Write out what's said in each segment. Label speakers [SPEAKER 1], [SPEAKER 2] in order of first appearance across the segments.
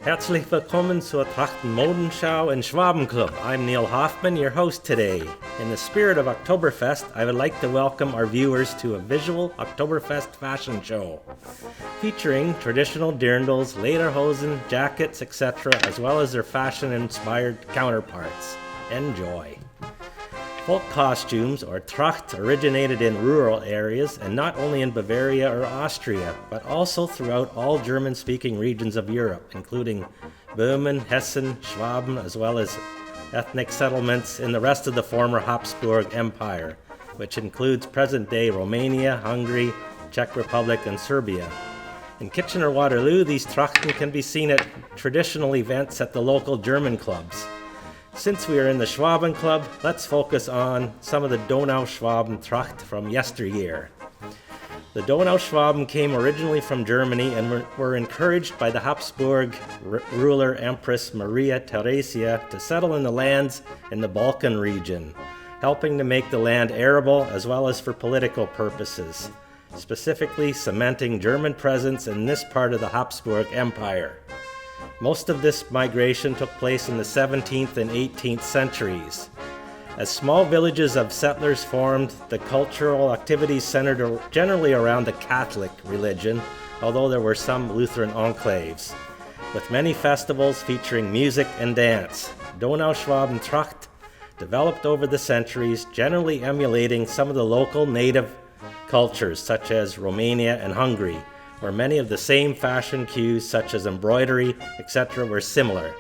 [SPEAKER 1] Herzlich willkommen zur Trachten Modenschau and Schwaben Club. I'm Neil Hoffman, your host today. In the spirit of Oktoberfest, I would like to welcome our viewers to a visual Oktoberfest fashion show featuring traditional dirndls, lederhosen, jackets, etc., as well as their fashion-inspired counterparts. Enjoy. Folk costumes, or Tracht, originated in rural areas and not only in Bavaria or Austria, but also throughout all German-speaking regions of Europe, including Böhmen, Hessen, Schwaben, as well as ethnic settlements in the rest of the former Habsburg Empire, which includes present-day Romania, Hungary, Czech Republic, and Serbia. In Kitchener-Waterloo, these Trachten can be seen at traditional events at the local German clubs. Since we are in the Schwaben Club, let's focus on some of the Donauschwaben Tracht from yesteryear. The Donauschwaben came originally from Germany and were encouraged by the Habsburg ruler Empress Maria Theresia to settle in the lands in the Balkan region, helping to make the land arable as well as for political purposes, specifically cementing German presence in this part of the Habsburg Empire. Most of this migration took place in the 17th and 18th centuries. As small villages of settlers formed, the cultural activities centered generally around the Catholic religion, although there were some Lutheran enclaves, with many festivals featuring music and dance. Donauschwaben Tracht developed over the centuries, generally emulating some of the local native cultures such as Romania and Hungary, where many of the same fashion cues such as embroidery, etc. were similar.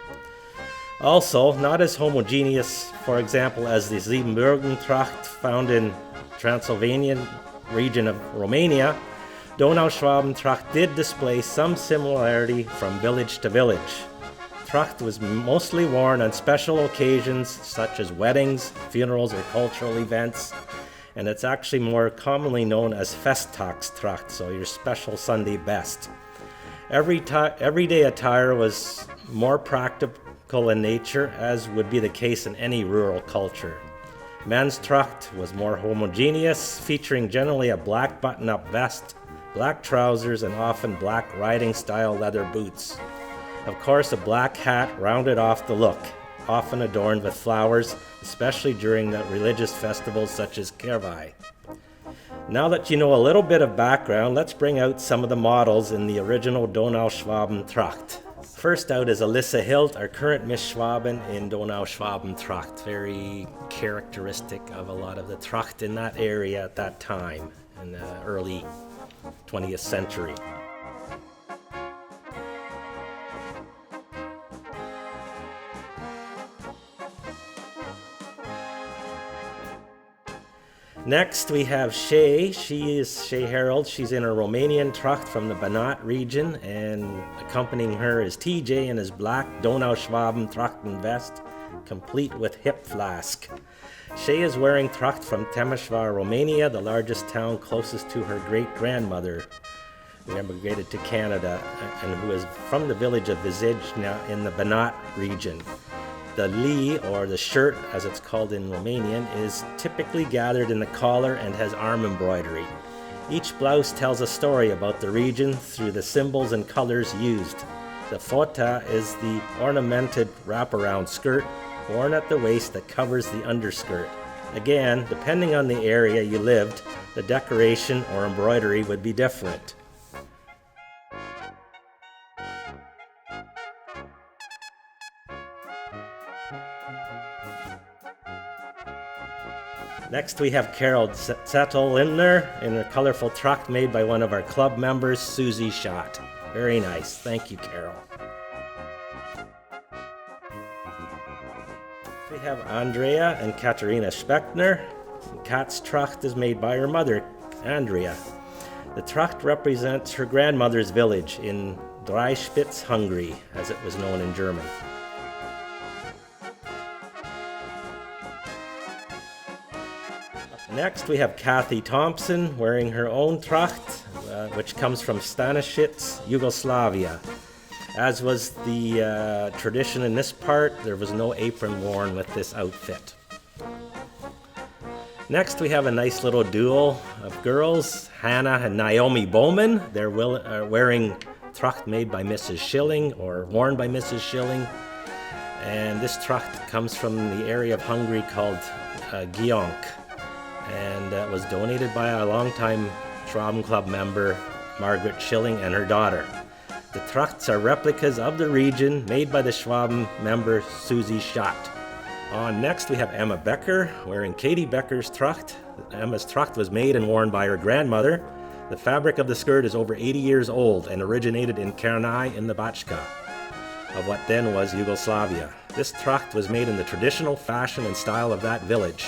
[SPEAKER 1] Also, not as homogeneous, for example, as the Siebenbürgen Tracht found in Transylvanian region of Romania, Donauschwaben Tracht did display some similarity from village to village. Tracht was mostly worn on special occasions such as weddings, funerals, or cultural events, and it's actually more commonly known as Festtagstracht, so your special Sunday best. Everyday attire was more practical in nature, as would be the case in any rural culture. Men's Tracht was more homogeneous, featuring generally a black button-up vest, black trousers, and often black riding-style leather boots. Of course, a black hat rounded off the look, often adorned with flowers, especially during the religious festivals such as Kervai. Now that you know a little bit of background, let's bring out some of the models in the original Donauschwaben Tracht. First out is Alyssa Hilt, our current Miss Schwaben in Donauschwaben Tracht. Very characteristic of a lot of the Tracht in that area at that time, in the early 20th century. Next, we have Shay. She is Shay Harold. She's in a Romanian Tracht from the Banat region, and accompanying her is TJ in his black Donauschwaben Trachten vest, complete with hip flask. Shay is wearing Tracht from Timișoara, Romania, the largest town closest to her great-grandmother, who emigrated to Canada, and who is from the village of Vizej in the Banat region. The li, or the shirt as it's called in Romanian, is typically gathered in the collar and has arm embroidery. Each blouse tells a story about the region through the symbols and colors used. The fota is the ornamented wraparound skirt worn at the waist that covers the underskirt. Again, depending on the area you lived, the decoration or embroidery would be different. Next, we have Carol Zettel-Lindner in a colorful tracht made by one of our club members, Susie Schott. Very nice. Thank you, Carol. We have Andrea and Katarina Speckner. Kat's tracht is made by her mother, Andrea. The tracht represents her grandmother's village in Dreispitz, Hungary, as it was known in German. Next, we have Kathy Thompson wearing her own tracht, which comes from Stanišić, Yugoslavia. As was the tradition in this part, there was no apron worn with this outfit. Next, we have a nice little duo of girls, Hannah and Naomi Bowman. They're wearing tracht made by Mrs. Schilling or worn by Mrs. Schilling. And this tracht comes from the area of Hungary called Gionk, and was donated by a longtime Schwaben Club member, Margaret Schilling, and her daughter. The trachts are replicas of the region made by the Schwaben member Susie Schott. On next we have Emma Becker wearing Katie Becker's tracht. Emma's tracht was made and worn by her grandmother. The fabric of the skirt is over 80 years old and originated in Kernai in the Bachka of what then was Yugoslavia. This tracht was made in the traditional fashion and style of that village.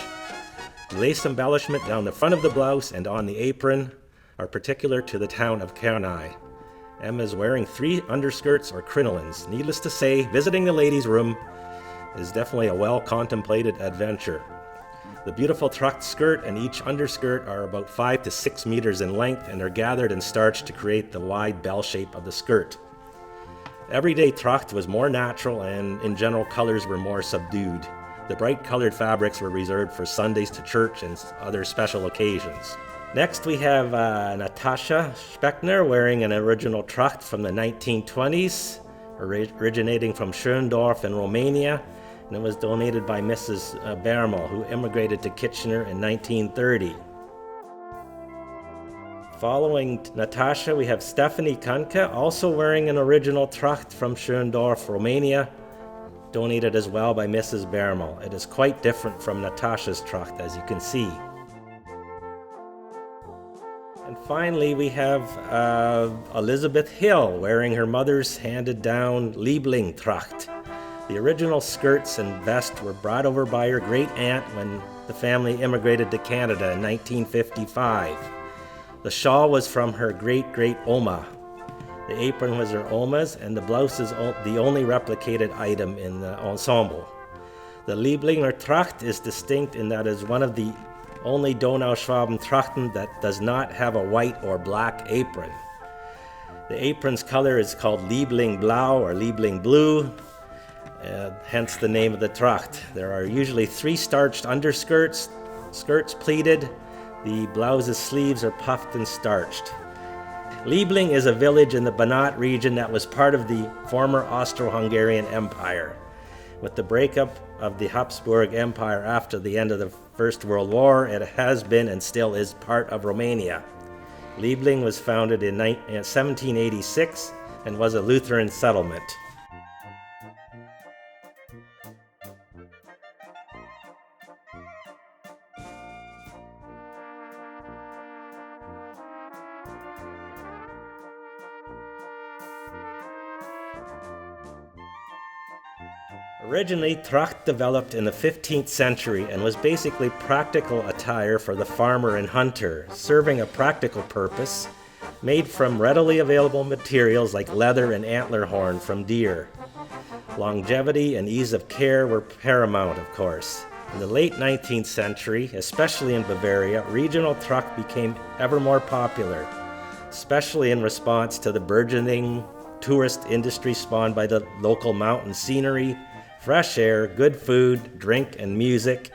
[SPEAKER 1] The lace embellishment down the front of the blouse and on the apron are particular to the town of Kernai. Emma is wearing 3 underskirts or crinolines. Needless to say, visiting the ladies' room is definitely a well-contemplated adventure. The beautiful tracht skirt and each underskirt are about 5 to 6 meters in length and are gathered and starched to create the wide bell shape of the skirt. Everyday tracht was more natural and in general colors were more subdued. The bright colored fabrics were reserved for Sundays to church and other special occasions. Next we have Natasha Speckner wearing an original tracht from the 1920s, originating from Schöndorf in Romania, and it was donated by Mrs. Bermel, who immigrated to Kitchener in 1930. Following Natasha, we have Stephanie Kanka, also wearing an original tracht from Schöndorf, Romania, donated as well by Mrs. Bermel. It is quite different from Natasha's tracht, as you can see. And finally, we have Elizabeth Hill wearing her mother's handed-down Liebling tracht. The original skirts and vest were brought over by her great-aunt when the family immigrated to Canada in 1955. The shawl was from her great-great-oma. The apron was her oma's, and the blouse is the only replicated item in the ensemble. The Lieblinger tracht is distinct in that it is one of the only Donauschwaben trachten that does not have a white or black apron. The apron's color is called Liebling Blau or Liebling Blue, hence the name of the tracht. There are usually 3 starched underskirts, skirts pleated. The blouse's sleeves are puffed and starched. Liebling is a village in the Banat region that was part of the former Austro-Hungarian Empire. With the breakup of the Habsburg Empire after the end of the First World War, it has been and still is part of Romania. Liebling was founded in 1786 and was a Lutheran settlement. Originally, tracht developed in the 15th century and was basically practical attire for the farmer and hunter, serving a practical purpose, made from readily available materials like leather and antler horn from deer. Longevity and ease of care were paramount, of course. In the late 19th century, especially in Bavaria, regional tracht became ever more popular, especially in response to the burgeoning tourist industry spawned by the local mountain scenery, fresh air, good food, drink, and music,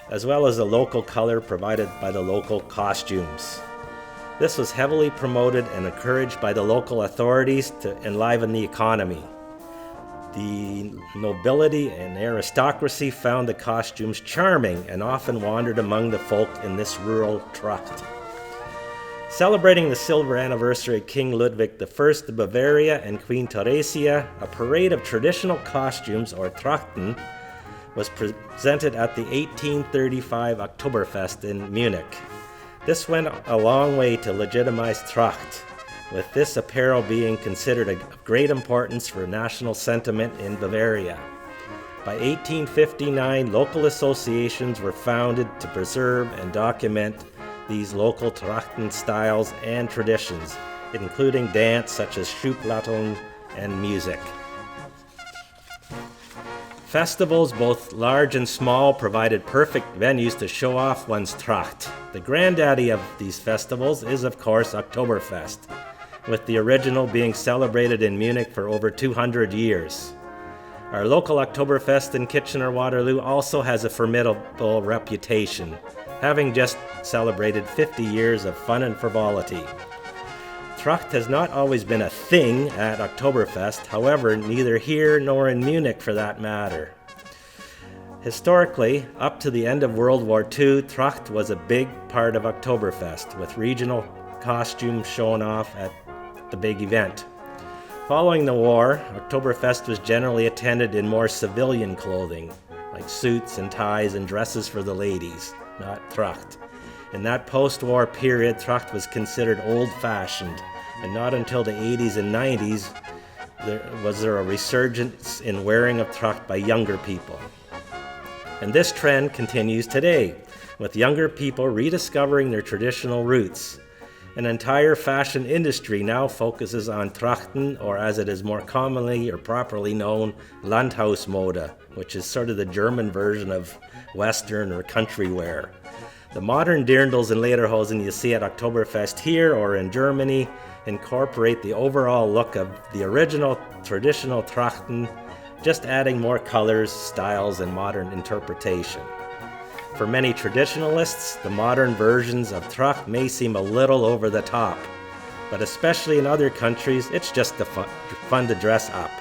[SPEAKER 1] as well as the local color provided by the local costumes. This was heavily promoted and encouraged by the local authorities to enliven the economy. The nobility and aristocracy found the costumes charming and often wandered among the folk in this rural tracht. Celebrating the silver anniversary of King Ludwig I of Bavaria and Queen Theresia, a parade of traditional costumes, or Trachten, was presented at the 1835 Oktoberfest in Munich. This went a long way to legitimize Tracht, with this apparel being considered of great importance for national sentiment in Bavaria. By 1859, local associations were founded to preserve and document these local Trachten styles and traditions, including dance such as Schupplatteln and music. Festivals, both large and small, provided perfect venues to show off one's tracht. The granddaddy of these festivals is, of course, Oktoberfest, with the original being celebrated in Munich for over 200 years. Our local Oktoberfest in Kitchener-Waterloo also has a formidable reputation, having just celebrated 50 years of fun and frivolity. Tracht has not always been a thing at Oktoberfest, however, neither here nor in Munich for that matter. Historically, up to the end of World War II, Tracht was a big part of Oktoberfest, with regional costumes shown off at the big event. Following the war, Oktoberfest was generally attended in more civilian clothing, like suits and ties and dresses for the ladies, not Tracht. In that post-war period, Tracht was considered old-fashioned, and not until the 80s and 90s was there a resurgence in wearing of Tracht by younger people. And this trend continues today, with younger people rediscovering their traditional roots. An entire fashion industry now focuses on Trachten, or as it is more commonly or properly known, Landhausmode, which is sort of the German version of Western or country wear. The modern dirndls and lederhosen you see at Oktoberfest here or in Germany incorporate the overall look of the original traditional Trachten, just adding more colors, styles, and modern interpretation. For many traditionalists, the modern versions of Tracht may seem a little over the top, but especially in other countries, it's just fun to dress up.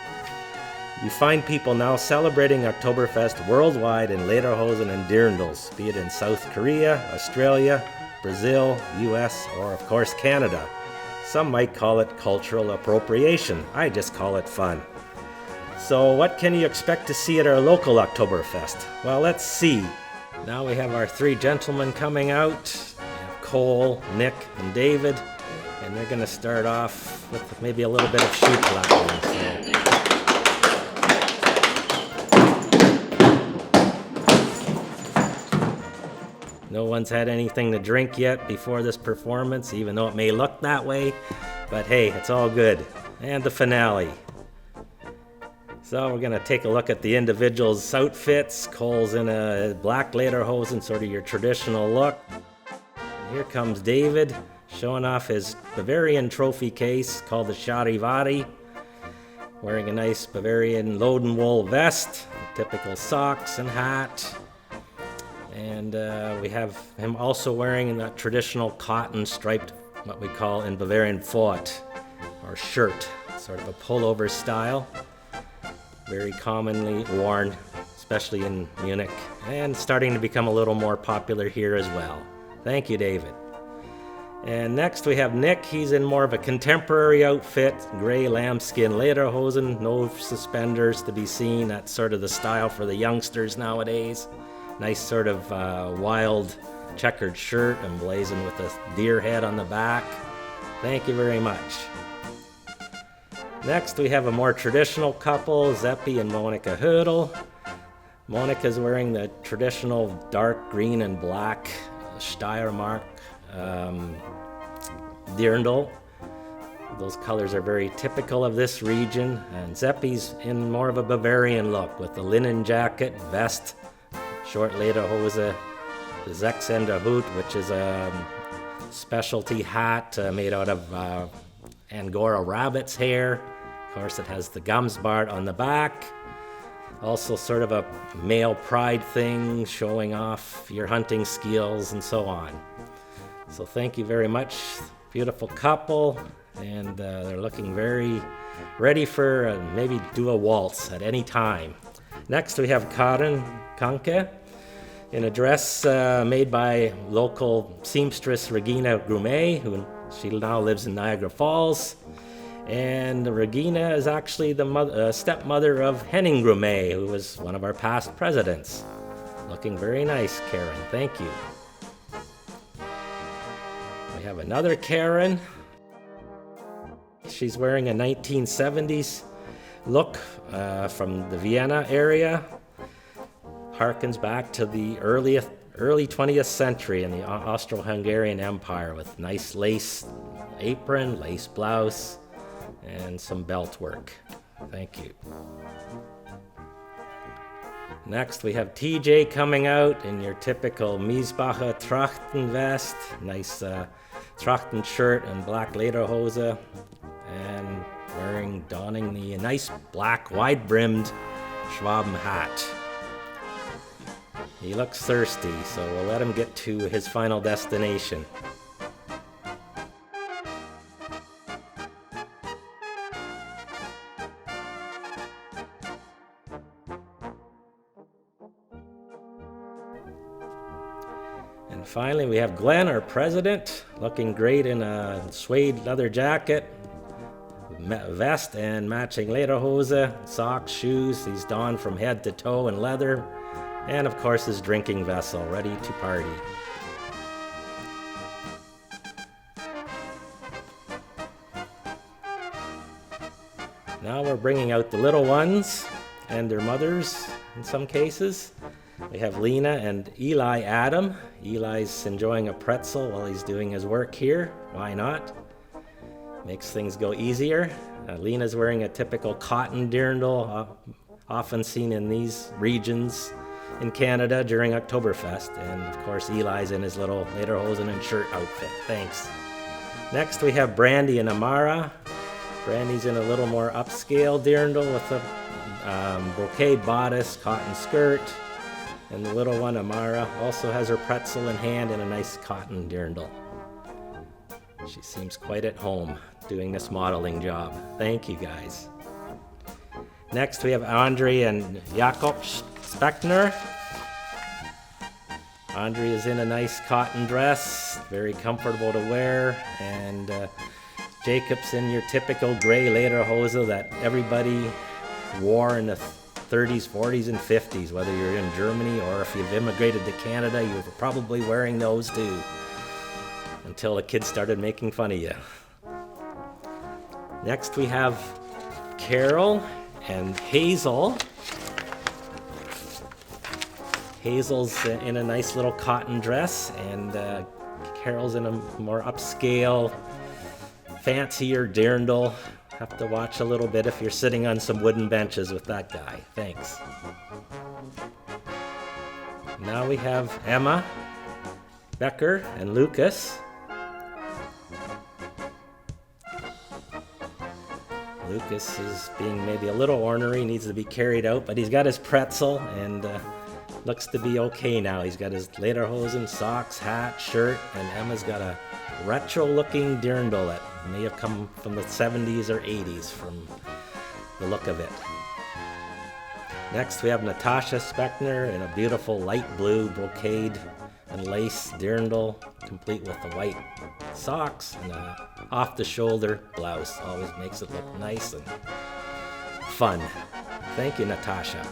[SPEAKER 1] You find people now celebrating Oktoberfest worldwide in lederhosen and dirndls, be it in South Korea, Australia, Brazil, US, or of course Canada. Some might call it cultural appropriation. I just call it fun. So what can you expect to see at our local Oktoberfest? Well, let's see. Now we have our three gentlemen coming out. We have Cole, Nick, and David, and they're going to start off with maybe a little bit of shoe clapping. No one's had anything to drink yet before this performance, even though it may look that way, but hey, it's all good. And the finale. So we're going to take a look at the individuals' outfits. Cole's in a black lederhosen, sort of your traditional look. And here comes David, showing off his Bavarian trophy case called the Charivari, wearing a nice Bavarian loden wool vest, typical socks and hat. And we have him also wearing that traditional cotton striped, what we call in Bavarian, Fort, or shirt, sort of a pullover style. Very commonly worn, especially in Munich, and starting to become a little more popular here as well. Thank you, David. And next we have Nick. He's in more of a contemporary outfit, gray lambskin lederhosen, no suspenders to be seen. That's sort of the style for the youngsters nowadays. Nice sort of wild checkered shirt emblazoned with a deer head on the back. Thank you very much. Next, we have a more traditional couple, Zeppi and Monica Hurdle. Monica's wearing the traditional dark green and black Steiermark dirndl. Those colors are very typical of this region. And Zeppi's in more of a Bavarian look with the linen jacket, vest, short lederhose, the Sechsender Hut, which is a specialty hat made out of Angora rabbit's hair. Of course, it has the Gamsbart on the back. Also sort of a male pride thing, showing off your hunting skills and so on. So thank you very much. Beautiful couple, and they're looking very ready for maybe do a waltz at any time. Next we have Karen Kanke in a dress made by local seamstress Regina Grumet, who she now lives in Niagara Falls. And Regina is actually the stepmother of Henning Grumet, who was one of our past presidents. Looking very nice, Karen. Thank you. We have another Karen. She's wearing a 1970s look from the Vienna area. Harkens back to the early 20th century in the Austro-Hungarian Empire, with nice lace apron, lace blouse, and some belt work. Thank you. Next we have TJ coming out in your typical Miesbacher Trachten vest, nice Trachten shirt and black lederhose, and donning the nice black wide-brimmed Schwaben hat. He looks thirsty, so we'll let him get to his final destination. And finally, we have Glenn, our president, looking great in a suede leather jacket, vest and matching lederhose, socks, shoes. He's donned from head to toe in leather, and of course his drinking vessel, ready to party. Now we're bringing out the little ones and their mothers in some cases. We have Lena and Eli Adam. Eli's enjoying a pretzel while he's doing his work here. Why not? Makes things go easier. Lena's wearing a typical cotton dirndl, often seen in these regions in Canada during Oktoberfest. And of course, Eli's in his little lederhosen and shirt outfit. Thanks. Next, we have Brandy and Amara. Brandy's in a little more upscale dirndl with a brocade bodice, cotton skirt. And the little one, Amara, also has her pretzel in hand in a nice cotton dirndl. She seems quite at home doing this modeling job. Thank you, guys. Next, we have Andre and Jakob Speckner. Andre is in a nice cotton dress, very comfortable to wear, and Jacob's in your typical gray lederhose that everybody wore in the 30s, 40s, and 50s, whether you're in Germany or if you've immigrated to Canada, you were probably wearing those too, until the kids started making fun of you. Next we have Carol and Hazel. Hazel's in a nice little cotton dress, and Carol's in a more upscale, fancier dirndl. Have to watch a little bit if you're sitting on some wooden benches with that guy. Thanks. Now we have Emma, Becker, and Lucas. Lucas is being maybe a little ornery, needs to be carried out, but he's got his pretzel and looks to be okay now. He's got his lederhosen, socks, hat, shirt, and Emma's got a retro-looking dirndl that may have come from the 70s or 80s from the look of it. Next we have Natasha Speckner in a beautiful light blue brocade and lace dirndl, complete with the white socks and a off-the-shoulder blouse. Always makes it look nice and fun. Thank you, Natasha.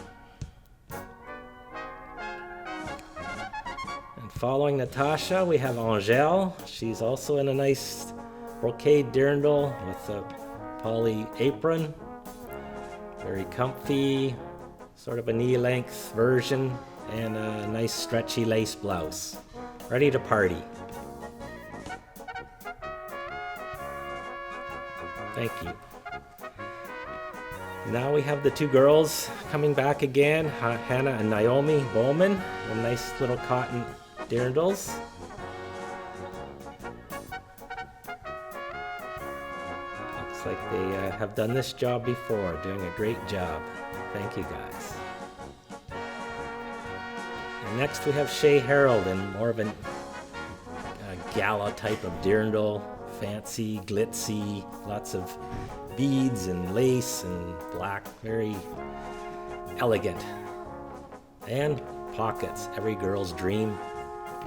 [SPEAKER 1] And following Natasha, we have Angèle. She's also in a nice brocade dirndl with a poly apron. Very comfy, sort of a knee-length version, and a nice stretchy lace blouse. Ready to party. Thank you. Now we have the two girls coming back again, Hannah and Naomi Bowman, in nice little cotton dirndls. Looks like they have done this job before, doing a great job. Thank you, guys. And next we have Shay Harold in more of a gala type of dirndl, fancy, glitzy, lots of beads and lace and black, very elegant. And pockets, every girl's dream.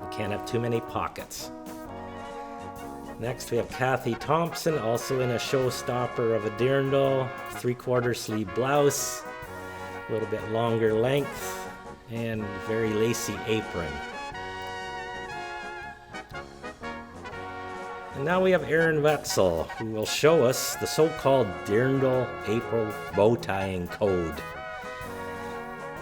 [SPEAKER 1] You can't have too many pockets. Next we have Kathy Thompson, also in a showstopper of a dirndl, 3/4 sleeve blouse, a little bit longer length, and very lacy apron. And now we have Aaron Wetzel, who will show us the so-called dirndl April bow tying code.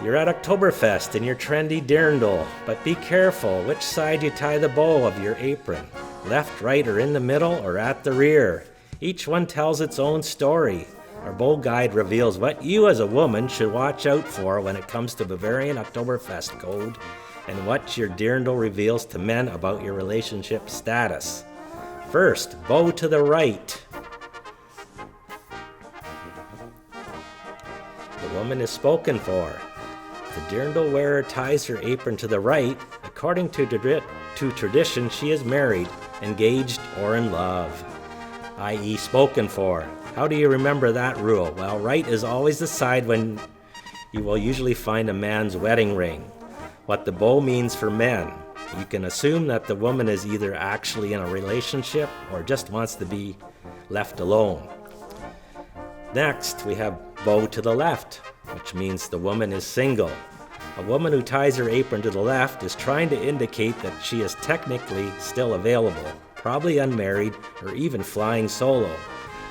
[SPEAKER 1] You're at Oktoberfest in your trendy dirndl, but be careful which side you tie the bow of your apron. Left, right, or in the middle, or at the rear. Each one tells its own story. Our bow guide reveals what you as a woman should watch out for when it comes to Bavarian Oktoberfest code, and what your dirndl reveals to men about your relationship status. First, bow to the right. The woman is spoken for. The dirndl wearer ties her apron to the right. According to tradition, she is married, engaged, or in love, i.e. spoken for. How do you remember that rule? Well, right is always the side when you will usually find a man's wedding ring. What the bow means for men. you can assume that the woman is either actually in a relationship or just wants to be left alone. Next, we have bow to the left, which means the woman is single. A woman who ties her apron to the left is trying to indicate that she is technically still available, probably unmarried or even flying solo.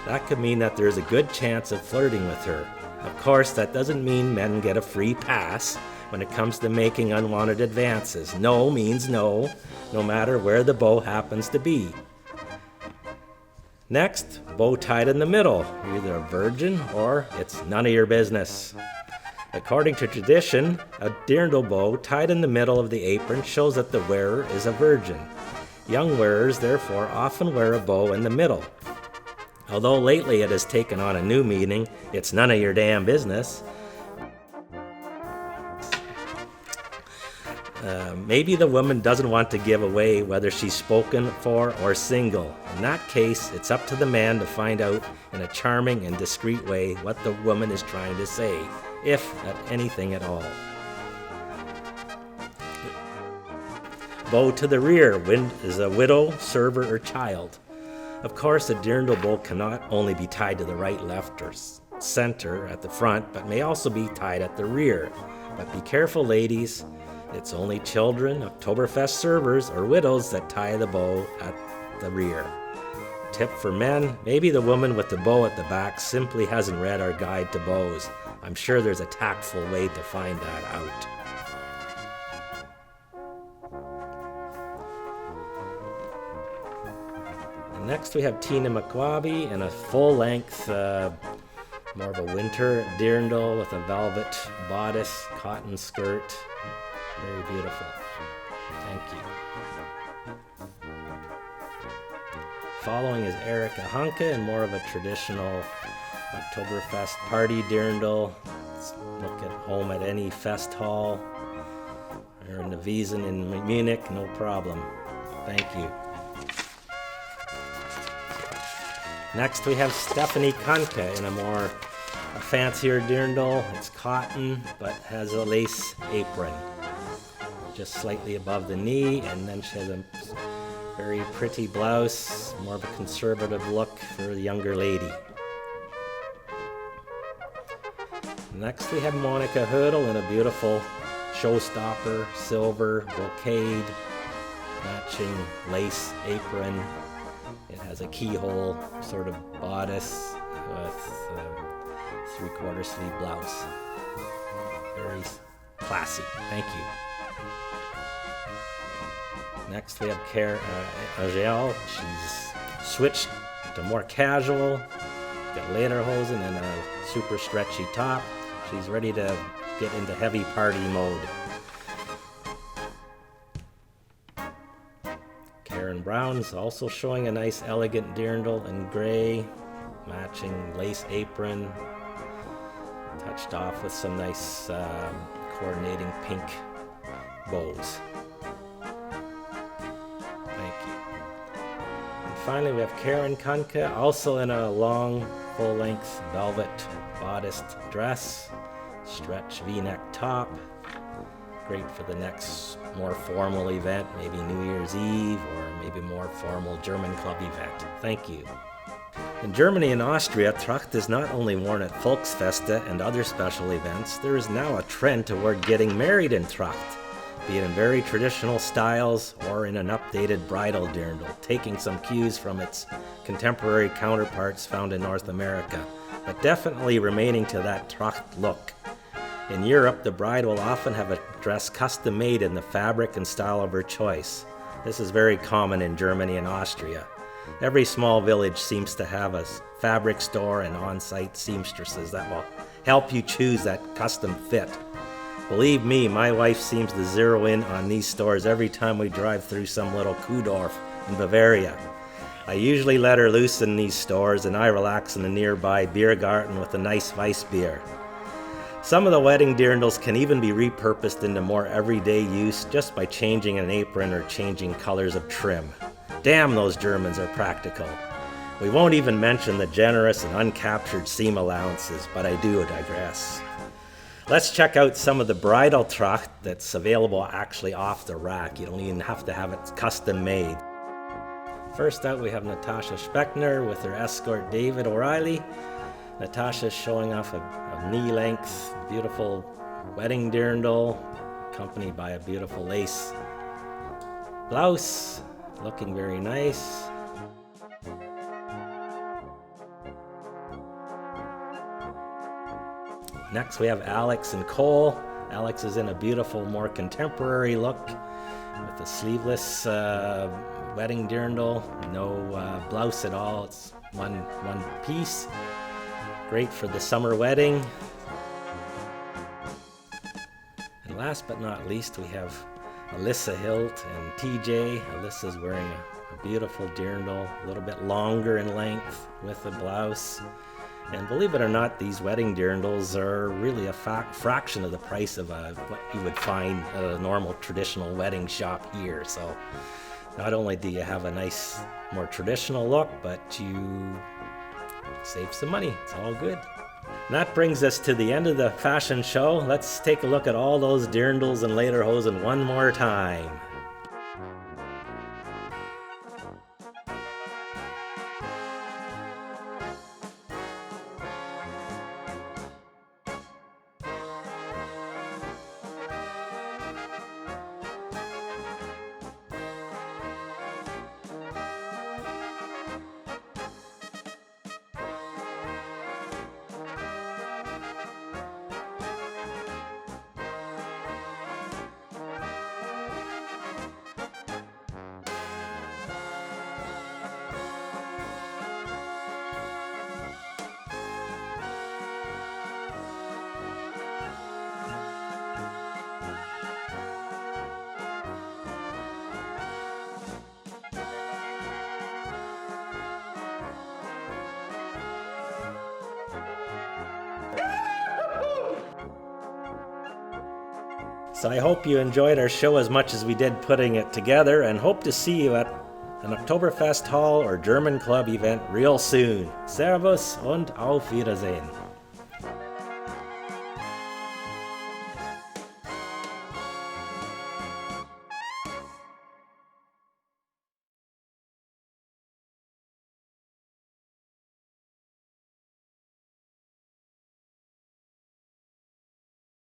[SPEAKER 1] That could mean that there's a good chance of flirting with her. Of course, that doesn't mean men get a free pass when it comes to making unwanted advances. No means no, no matter where the bow happens to be. Next, bow tied in the middle. You're either a virgin or it's none of your business. According to tradition, a dirndl bow tied in the middle of the apron shows that the wearer is a virgin. Young wearers, therefore, often wear a bow in the middle. Although lately it has taken on a new meaning, it's none of your damn business. Maybe the woman doesn't want to give away whether she's spoken for or single. In that case, it's up to the man to find out in a charming and discreet way what the woman is trying to say, if at anything at all. Bow to the rear is a widow, server, or child. Of course, a dirndl bow cannot only be tied to the right, left, or center at the front, but may also be tied at the rear. But be careful, ladies. It's only children, Oktoberfest servers, or widows that tie the bow at the rear. Tip for men, maybe the woman with the bow at the back simply hasn't read our guide to bows. I'm sure there's a tactful way to find that out. And next we have Tina McQuabi in a full-length, more of a winter dirndl with a velvet bodice, cotton skirt. Very beautiful. Thank you. Following is Erika Hanke in more of a traditional Oktoberfest party dirndl. Let's look at home at any fest hall or in the Wiesn in Munich, no problem. Thank you. Next we have Stephanie Kanke in a fancier dirndl. It's cotton but has a lace apron just slightly above the knee, and then she has a very pretty blouse, more of a conservative look for the younger lady. Next we have Monica Hödel in a beautiful showstopper, silver brocade, matching lace apron. It has a keyhole sort of bodice with a three-quarter sleeve blouse. Very classy. Thank you. Next we have Angel. She's switched to more casual. Got lederhosen and a super stretchy top. She's ready to get into heavy party mode. Karen Brown's also showing a nice elegant dirndl in gray, matching lace apron, touched off with some nice coordinating pink bows. Thank you. And finally we have Karen Kanke, also in a long, full-length velvet bodiced dress, stretch V-neck top. Great for the next more formal event, maybe New Year's Eve or maybe more formal German club event. Thank you. In Germany and Austria, Tracht is not only worn at Volksfeste and other special events, there is now a trend toward getting married in Tracht, be it in very traditional styles or in an updated bridal dirndl, taking some cues from its contemporary counterparts found in North America, but definitely remaining to that Tracht look. In Europe, the bride will often have a dress custom made in the fabric and style of her choice. This is very common in Germany and Austria. Every small village seems to have a fabric store and on-site seamstresses that will help you choose that custom fit. Believe me, my wife seems to zero in on these stores every time we drive through some little Kuhdorf in Bavaria. I usually let her loose in these stores and I relax in the nearby beer garden with a nice Weissbier. Some of the wedding dirndls can even be repurposed into more everyday use just by changing an apron or changing colors of trim. Damn, those Germans are practical. We won't even mention the generous and uncaptured seam allowances, but I do digress. Let's check out some of the bridal tracht that's available actually off the rack. You don't even have to have it custom made. First out, we have Natasha Speckner with her escort David O'Reilly. Natasha's showing off a knee-length, beautiful wedding dirndl, accompanied by a beautiful lace blouse, looking very nice. Next we have Alex and Cole. Alex is in a beautiful, more contemporary look with a sleeveless wedding dirndl, no blouse at all. It's one piece. Great for the summer wedding. And last but not least, we have Alyssa Hilt and TJ. Alyssa's wearing a beautiful dirndl, a little bit longer in length with the blouse. And believe it or not, these wedding dirndls are really a fraction of the price of what you would find at a normal traditional wedding shop here. So not only do you have a nice, more traditional look, but you save some money. It's all good. And that brings us to the end of the fashion show. Let's take a look at all those dirndls and lederhosen one more time. So I hope you enjoyed our show as much as we did putting it together, and hope to see you at an Oktoberfest Hall or German Club event real soon. Servus und auf Wiedersehen.